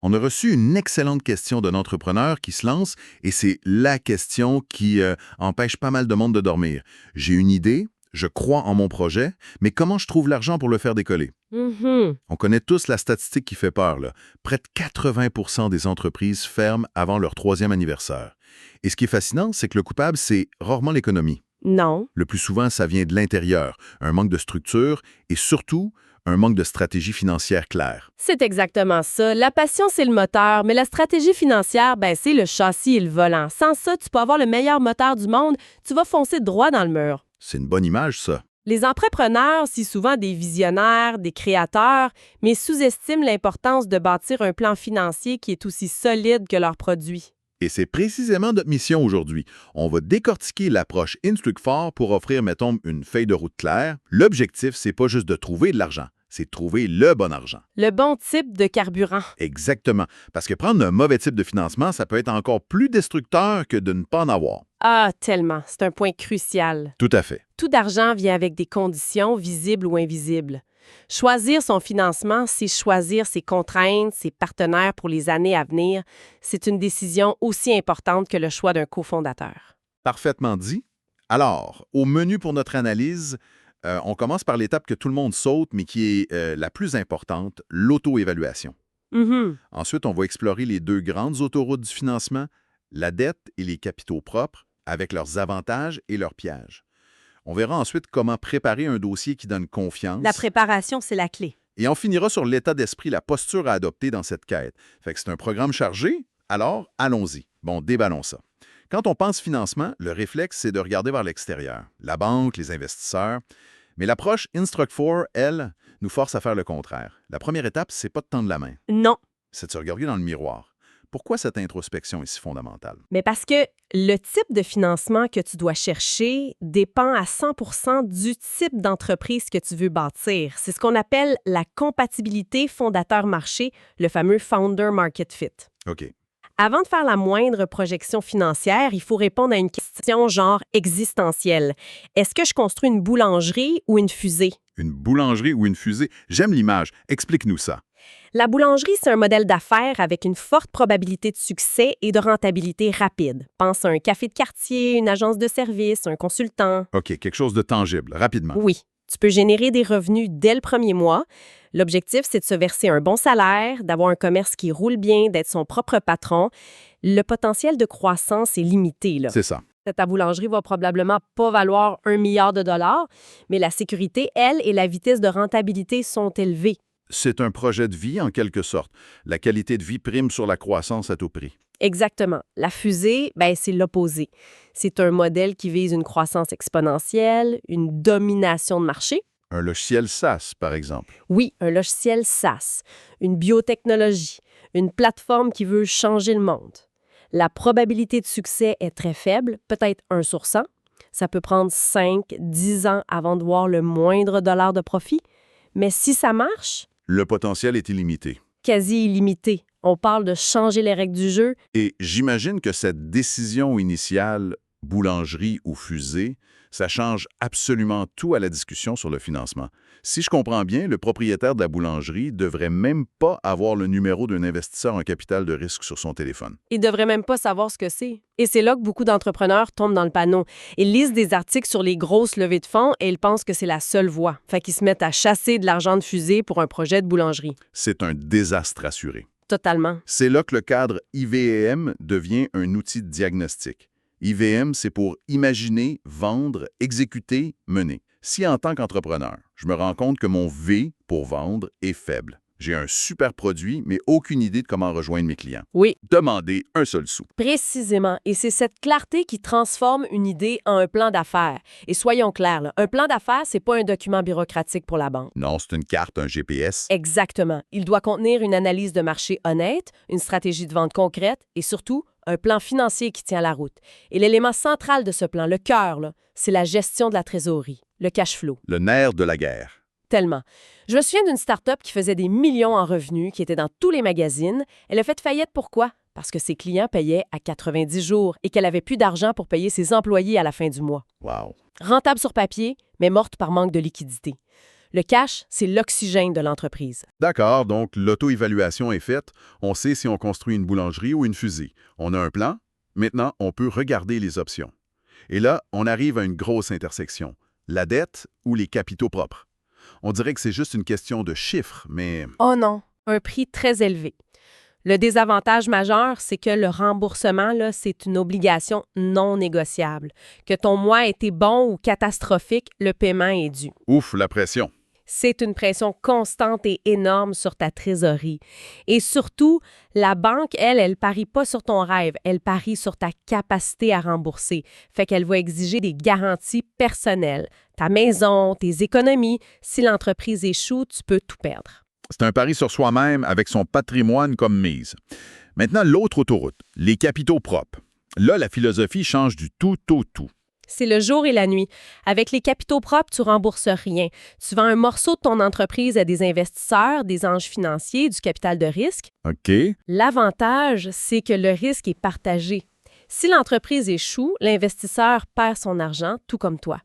On a reçu une excellente question d'un entrepreneur qui se lance et c'est la question qui empêche pas mal de monde de dormir. J'ai une idée, je crois en mon projet, mais comment je trouve l'argent pour le faire décoller? Mhm. On connaît tous la statistique qui fait peur, là. Près de 80% des entreprises ferment avant leur 3e anniversaire. Et ce qui est fascinant, c'est que le coupable, c'est rarement l'économie. Non. Le plus souvent, ça vient de l'intérieur, un manque de structure et surtout, un manque de stratégie financière claire. C'est exactement ça. La passion, c'est le moteur, mais la stratégie financière, c'est le châssis et le volant. Sans ça, tu peux avoir le meilleur moteur du monde, tu vas foncer droit dans le mur. C'est une bonne image, ça. Les entrepreneurs, c'est souvent des visionnaires, des créateurs, mais sous-estiment l'importance de bâtir un plan financier qui est aussi solide que leurs produits. Et c'est précisément notre mission aujourd'hui. On va décortiquer l'approche Instructfor pour offrir, mettons, une feuille de route claire. L'objectif, c'est pas juste de trouver de l'argent, c'est de trouver le bon argent. Le bon type de carburant. Exactement. Parce que prendre un mauvais type de financement, ça peut être encore plus destructeur que de ne pas en avoir. Ah, tellement. C'est un point crucial. Tout à fait. Tout argent vient avec des conditions, visibles ou invisibles. Choisir son financement, c'est choisir ses contraintes, ses partenaires pour les années à venir. C'est une décision aussi importante que le choix d'un cofondateur. Parfaitement dit. Alors, au menu pour notre analyse, on commence par l'étape que tout le monde saute, mais qui est la plus importante, l'auto-évaluation. Mhm. Ensuite, on va explorer les 2 grandes autoroutes du financement, la dette et les capitaux propres, avec leurs avantages et leurs pièges. On verra ensuite comment préparer un dossier qui donne confiance. La préparation, c'est la clé. Et on finira sur l'état d'esprit, la posture à adopter dans cette quête. Fait que c'est un programme chargé, alors allons-y. Bon, déballons ça. Quand on pense financement, le réflexe, c'est de regarder vers l'extérieur, la banque, les investisseurs. Mais l'approche Instruct4, elle, nous force à faire le contraire. La première étape, c'est pas de tendre la main, Non. c'est de se regarder dans le miroir. Pourquoi cette introspection est si fondamentale? Mais parce que le type de financement que tu dois chercher dépend à 100% du type d'entreprise que tu veux bâtir. C'est ce qu'on appelle la compatibilité fondateur-marché, le fameux Founder Market Fit. OK. Avant de faire la moindre projection financière, il faut répondre à une question genre existentielle. Est-ce que je construis une boulangerie ou une fusée? Une boulangerie ou une fusée? J'aime l'image. Explique-nous ça. La boulangerie, c'est un modèle d'affaires avec une forte probabilité de succès et de rentabilité rapide. Pense à un café de quartier, une agence de service, un consultant. OK, quelque chose de tangible, rapidement. Oui, tu peux générer des revenus dès le premier mois. L'objectif, c'est de se verser un bon salaire, d'avoir un commerce qui roule bien, d'être son propre patron. Le potentiel de croissance est limité, là. C'est ça. Ta boulangerie va probablement pas valoir 1 milliard de dollars, mais la sécurité, elle, et la vitesse de rentabilité sont élevées. C'est un projet de vie, en quelque sorte. La qualité de vie prime sur la croissance à tout prix. Exactement. La fusée, c'est l'opposé. C'est un modèle qui vise une croissance exponentielle, une domination de marché. Un logiciel SaaS, par exemple. Oui, un logiciel SaaS, une biotechnologie, une plateforme qui veut changer le monde. La probabilité de succès est très faible, peut-être 1 sur 100. Ça peut prendre 5, 10 ans avant de voir le moindre dollar de profit. Mais si ça marche, Le potentiel est illimité. quasi illimité. On parle de changer les règles du jeu. Et j'imagine que cette décision initiale, boulangerie ou fusée, ça change absolument tout à la discussion sur le financement. Si je comprends bien, le propriétaire de la boulangerie devrait même pas avoir le numéro d'un investisseur en capital de risque sur son téléphone. Ils ne devraient même pas savoir ce que c'est. Et c'est là que beaucoup d'entrepreneurs tombent dans le panneau. Ils lisent des articles sur les grosses levées de fonds et ils pensent que c'est la seule voie. Fait qu'ils se mettent à chasser de l'argent de fusée pour un projet de boulangerie. C'est un désastre assuré. Totalement. C'est là que le cadre IVM devient un outil de diagnostic. IVM, c'est pour imaginer, vendre, exécuter, mener. Si en tant qu'entrepreneur, je me rends compte que mon V pour vendre est faible, j'ai un super produit, mais aucune idée de comment rejoindre mes clients. Oui, Demandez un seul sou. précisément. Et c'est cette clarté qui transforme une idée en un plan d'affaires. Et soyons clairs, là, un plan d'affaires, c'est pas un document bureaucratique pour la banque. Non, c'est une carte, un GPS. Exactement. Il doit contenir une analyse de marché honnête, une stratégie de vente concrète et surtout un plan financier qui tient la route. Et l'élément central de ce plan, le cœur, là, c'est la gestion de la trésorerie, le cash flow. Le nerf de la guerre. Tellement. Je me souviens d'une start-up qui faisait des millions en revenus, qui était dans tous les magazines. Elle a fait faillite pourquoi? Parce que ses clients payaient à 90 jours et qu'elle avait plus d'argent pour payer ses employés à la fin du mois. Wow. Rentable sur papier, mais morte par manque de liquidité. Le cash, c'est l'oxygène de l'entreprise. D'accord, donc l'auto-évaluation est faite. On sait si on construit une boulangerie ou une fusée. On a un plan. Maintenant, on peut regarder les options. Et là, on arrive à une grosse intersection. La dette ou les capitaux propres. On dirait que c'est juste une question de chiffres, mais... Oh non, un prix très élevé. Le désavantage majeur, c'est que le remboursement, là, c'est une obligation non négociable. Que ton mois ait été bon ou catastrophique, le paiement est dû. Ouf, la pression. C'est une pression constante et énorme sur ta trésorerie. Et surtout, la banque, elle parie pas sur ton rêve, elle parie sur ta capacité à rembourser. Fait qu'elle va exiger des garanties personnelles. Ta maison, tes économies. Si l'entreprise échoue, tu peux tout perdre. C'est un pari sur soi-même avec son patrimoine comme mise. Maintenant, l'autre autoroute, les capitaux propres. Là, la philosophie change du tout au tout. C'est le jour et la nuit. Avec les capitaux propres, tu rembourses rien. Tu vends un morceau de ton entreprise à des investisseurs, des anges financiers, du capital de risque. OK. L'avantage, c'est que le risque est partagé. Si l'entreprise échoue, l'investisseur perd son argent, tout comme toi.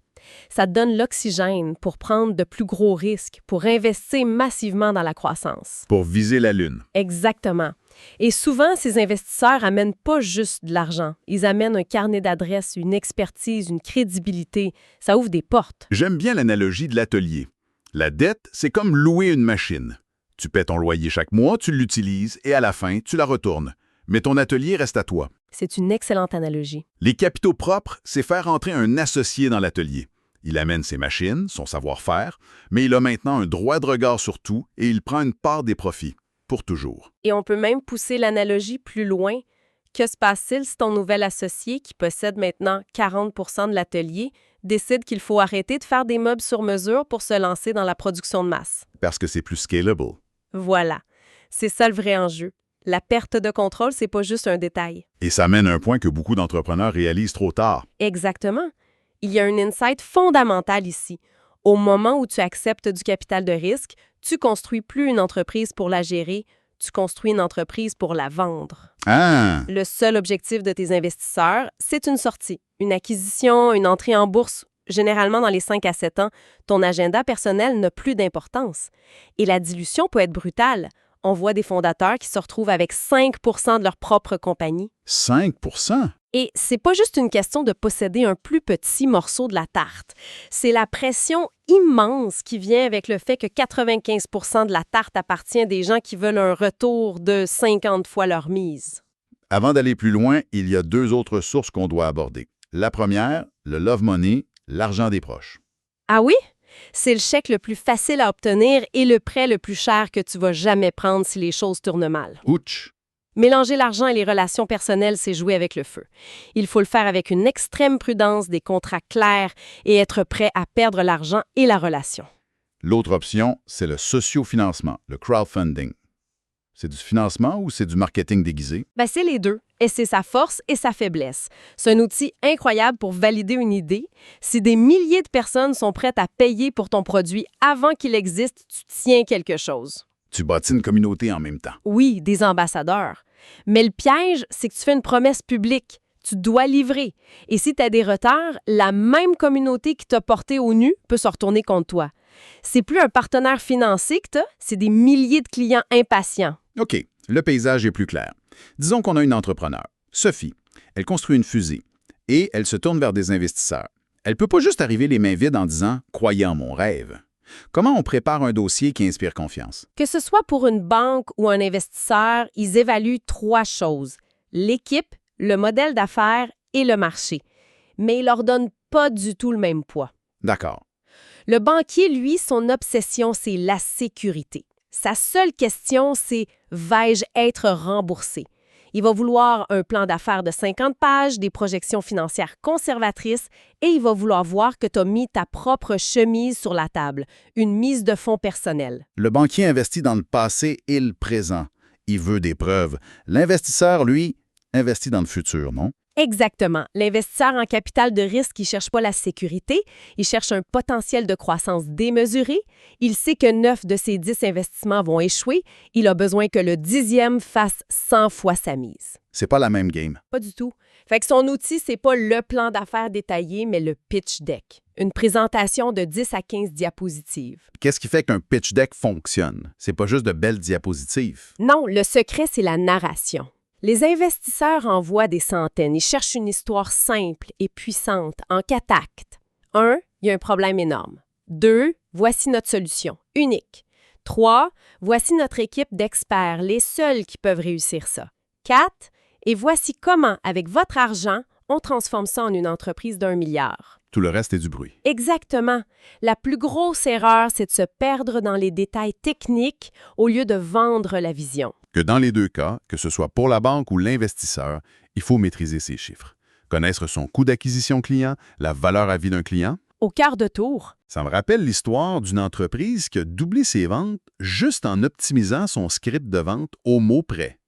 Ça te donne l'oxygène pour prendre de plus gros risques, pour investir massivement dans la croissance. Pour viser la lune. Exactement. Et souvent, ces investisseurs amènent pas juste de l'argent. Ils amènent un carnet d'adresses, une expertise, une crédibilité. Ça ouvre des portes. J'aime bien l'analogie de l'atelier. La dette, c'est comme louer une machine. Tu paies ton loyer chaque mois, tu l'utilises et à la fin, tu la retournes. Mais ton atelier reste à toi. C'est une excellente analogie. Les capitaux propres, c'est faire entrer un associé dans l'atelier. Il amène ses machines, son savoir-faire, mais il a maintenant un droit de regard sur tout et il prend une part des profits, pour toujours. Et on peut même pousser l'analogie plus loin. Que se passe-t-il si ton nouvel associé, qui possède maintenant 40 % de l'atelier, décide qu'il faut arrêter de faire des meubles sur mesure pour se lancer dans la production de masse? Parce que c'est plus scalable. Voilà. C'est ça le vrai enjeu. La perte de contrôle, c'est pas juste un détail. Et ça mène à un point que beaucoup d'entrepreneurs réalisent trop tard. Exactement. Il y a un insight fondamental ici. Au moment où tu acceptes du capital de risque, tu construis plus une entreprise pour la gérer, tu construis une entreprise pour la vendre. Ah! Le seul objectif de tes investisseurs, c'est une sortie, une acquisition, une entrée en bourse. Généralement, dans les 5 à 7 ans, ton agenda personnel n'a plus d'importance. Et la dilution peut être brutale. On voit des fondateurs qui se retrouvent avec 5 % de leur propre compagnie. 5 %? Et c'est pas juste une question de posséder un plus petit morceau de la tarte. C'est la pression immense qui vient avec le fait que 95 % de la tarte appartient à des gens qui veulent un retour de 50 fois leur mise. Avant d'aller plus loin, il y a 2 autres sources qu'on doit aborder. La première, le love money, l'argent des proches. Ah oui? C'est le chèque le plus facile à obtenir et le prêt le plus cher que tu vas jamais prendre si les choses tournent mal. Ouch! Mélanger l'argent et les relations personnelles, c'est jouer avec le feu. Il faut le faire avec une extrême prudence, des contrats clairs et être prêt à perdre l'argent et la relation. L'autre option, c'est le sociofinancement, le crowdfunding. C'est du financement ou c'est du marketing déguisé? C'est les deux, et c'est sa force et sa faiblesse. C'est un outil incroyable pour valider une idée. Si des milliers de personnes sont prêtes à payer pour ton produit avant qu'il existe, tu tiens quelque chose. Tu bâtis une communauté en même temps. Oui, des ambassadeurs. Mais le piège, c'est que tu fais une promesse publique. Tu dois livrer. Et si tu as des retards, la même communauté qui t'a porté au nu peut se retourner contre toi. C'est plus un partenaire financier que tu as, c'est des milliers de clients impatients. OK, le paysage est plus clair. Disons qu'on a une entrepreneur, Sophie. Elle construit une fusée et elle se tourne vers des investisseurs. Elle ne peut pas juste arriver les mains vides en disant « Croyez en mon rêve ». Comment on prépare un dossier qui inspire confiance? Que ce soit pour une banque ou un investisseur, ils évaluent 3 choses. L'équipe, le modèle d'affaires et le marché. Mais ils leur donnent pas du tout le même poids. D'accord. Le banquier, lui, son obsession, c'est la sécurité. Sa seule question, c'est « vais-je être remboursé ?» Il va vouloir un plan d'affaires de 50 pages, des projections financières conservatrices et il va vouloir voir que tu as mis ta propre chemise sur la table, une mise de fonds personnelle. Le banquier investit dans le passé et le présent. Il veut des preuves. L'investisseur, lui, investit dans le futur, non? Exactement. L'investisseur en capital de risque, il ne cherche pas la sécurité, il cherche un potentiel de croissance démesuré, il sait que 9 de ses 10 investissements vont échouer, il a besoin que le 10e fasse 100 fois sa mise. C'est pas la même game. Pas du tout. Fait que son outil, c'est pas le plan d'affaires détaillé, mais le pitch deck. Une présentation de 10 à 15 diapositives. Qu'est-ce qui fait qu'un pitch deck fonctionne? C'est pas juste de belles diapositives. Non, le secret, c'est la narration. Les investisseurs en voient des centaines. Ils cherchent une histoire simple et puissante en 4 actes. 1. Il y a un problème énorme. 2. Voici notre solution, unique. 3. Voici notre équipe d'experts, les seuls qui peuvent réussir ça. 4. Et voici comment, avec votre argent, on transforme ça en une entreprise d'1 milliard. Tout le reste est du bruit. Exactement. La plus grosse erreur, c'est de se perdre dans les détails techniques au lieu de vendre la vision. Que dans les deux cas, que ce soit pour la banque ou l'investisseur, il faut maîtriser ses chiffres. Connaître son coût d'acquisition client, la valeur à vie d'un client. Au quart de tour. Ça me rappelle l'histoire d'une entreprise qui a doublé ses ventes juste en optimisant son script de vente au mot près.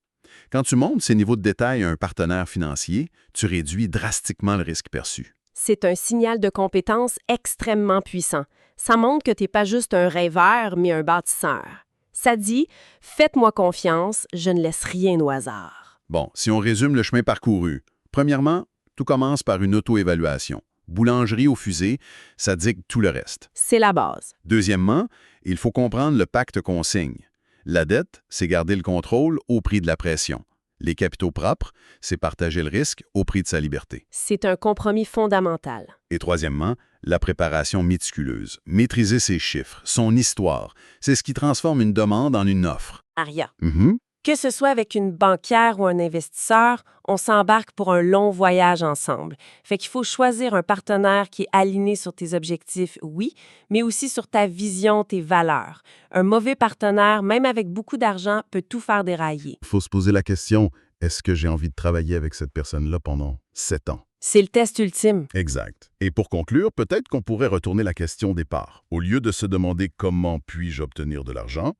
Quand tu montes ces niveaux de détail à un partenaire financier, tu réduis drastiquement le risque perçu. C'est un signal de compétence extrêmement puissant. Ça montre que tu n'es pas juste un rêveur, mais un bâtisseur. Ça dit « Faites-moi confiance, je ne laisse rien au hasard ». Bon, si on résume le chemin parcouru, premièrement, tout commence par une auto-évaluation. Boulangerie aux fusées, ça dicte tout le reste. C'est la base. Deuxièmement, il faut comprendre le pacte qu'on signe. La dette, c'est garder le contrôle au prix de la pression. Les capitaux propres, c'est partager le risque au prix de sa liberté. C'est un compromis fondamental. Et troisièmement, la préparation méticuleuse. Maîtriser ses chiffres, son histoire, c'est ce qui transforme une demande en une offre. Aria. Mhm. Que ce soit avec une banquière ou un investisseur, on s'embarque pour un long voyage ensemble. Fait qu'il faut choisir un partenaire qui est aligné sur tes objectifs, oui, mais aussi sur ta vision, tes valeurs. Un mauvais partenaire, même avec beaucoup d'argent, peut tout faire dérailler. Il faut se poser la question, est-ce que j'ai envie de travailler avec cette personne-là pendant 7 ans? C'est le test ultime. Exact. Et pour conclure, peut-être qu'on pourrait retourner la question au départ. Au lieu de se demander comment puis-je obtenir de l'argent,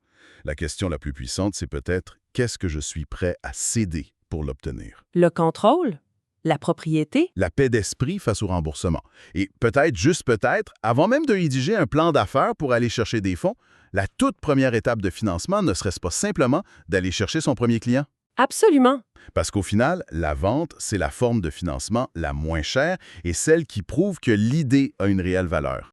la question la plus puissante, c'est peut-être qu'est-ce que je suis prêt à céder pour l'obtenir? Le contrôle, la propriété. La paix d'esprit face au remboursement. Et peut-être, juste peut-être, avant même de rédiger un plan d'affaires pour aller chercher des fonds, la toute première étape de financement ne serait-ce pas simplement d'aller chercher son premier client? Absolument. Parce qu'au final, la vente, c'est la forme de financement la moins chère et celle qui prouve que l'idée a une réelle valeur.